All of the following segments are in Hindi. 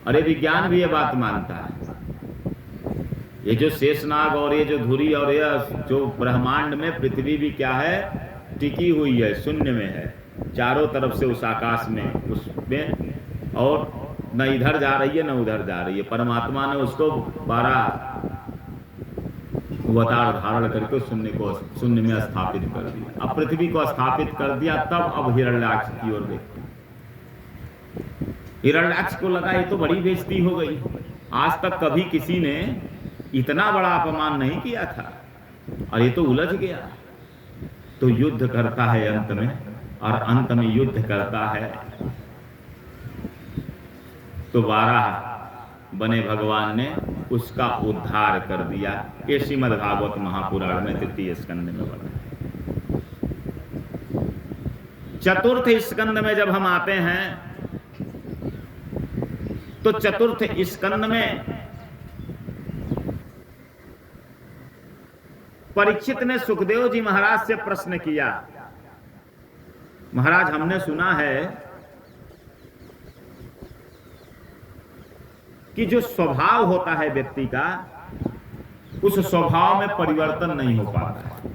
और ये विज्ञान भी ये बात मानता है। ये जो शेषनाग और ये जो धुरी और ये जो ब्रह्मांड में पृथ्वी भी क्या है, टिकी हुई है, शून्य में है चारों तरफ से, उस आकाश में, उसमें, और न इधर जा रही है न उधर जा रही है। परमात्मा ने उसको 12 अवतार धारण करके शून्य में स्थापित कर दिया। अब पृथ्वी को स्थापित कर दिया, तब अब हिरण्याक्ष की ओर देखते। हिरण्याक्ष को लगा ये तो बड़ी बेइज्जती हो गई, आज तक कभी किसी ने इतना बड़ा अपमान नहीं किया था, और ये तो उलझ गया। तो युद्ध करता है अंत में, और अंत में युद्ध करता है तो 12 बने भगवान ने उसका उद्धार कर दिया। ये श्रीमद् भागवत महापुराण में 3 स्कंद में बना। 4th स्कंद में जब हम आते हैं तो 4th स्कंद में परीक्षित ने सुखदेव जी महाराज से प्रश्न किया, महाराज हमने सुना है कि जो स्वभाव होता है व्यक्ति का, उस स्वभाव में परिवर्तन नहीं हो पाता है।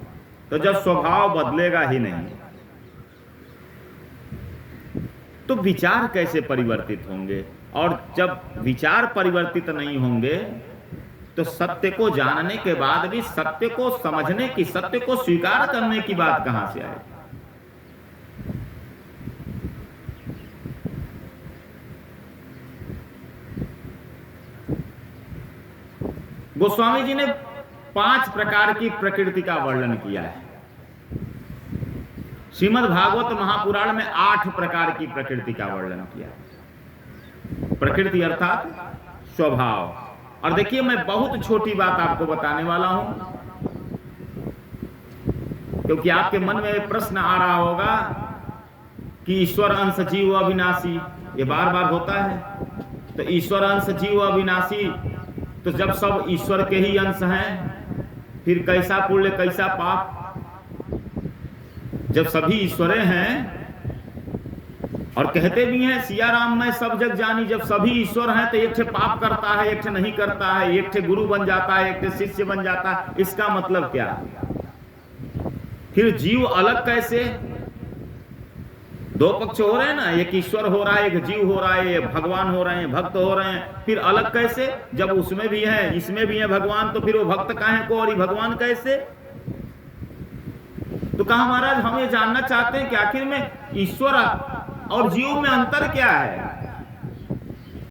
तो जब स्वभाव बदलेगा ही नहीं तो विचार कैसे परिवर्तित होंगे, और जब विचार परिवर्तित नहीं होंगे तो सत्य को जानने के बाद भी सत्य को समझने की, सत्य को स्वीकार करने की बात कहां से आएगी। गोस्वामी जी ने 5 प्रकार की प्रकृति का वर्णन किया है। श्रीमद् भागवत महापुराण में 8 प्रकार की प्रकृति का वर्णन किया है। प्रकृति अर्थात स्वभाव। और देखिए, मैं बहुत छोटी बात आपको बताने वाला हूं, क्योंकि आपके मन में प्रश्न आ रहा होगा कि ईश्वर अंश जीव अविनाशी, ये बार बार होता है। तो ईश्वर अंश जीव अविनाशी, तो जब सब ईश्वर के ही अंश हैं, फिर कैसा पुण्य कैसा पाप? जब सभी ईश्वरे हैं, और कहते भी हैं सिया राम मैं सब जग जानी, जब सभी ईश्वर हैं तो एक ठे पाप करता है, एक ठे नहीं करता है, एक ठे गुरु बन जाता है, एक ठे शिष्य बन जाता है। इसका मतलब क्या? फिर जीव अलग कैसे? 2 पक्ष हो रहे हैं ना, एक ईश्वर हो रहा है, एक जीव हो रहा है, एक भगवान हो रहे हैं, भक्त हो रहे हैं। फिर अलग कैसे? जब उसमें भी है, इसमें भी है भगवान, तो फिर वो भक्त काहे को और ये भगवान कैसे? तो कहा महाराज हम ये जानना चाहते हैं कि आखिर में ईश्वर और जीव में अंतर क्या है।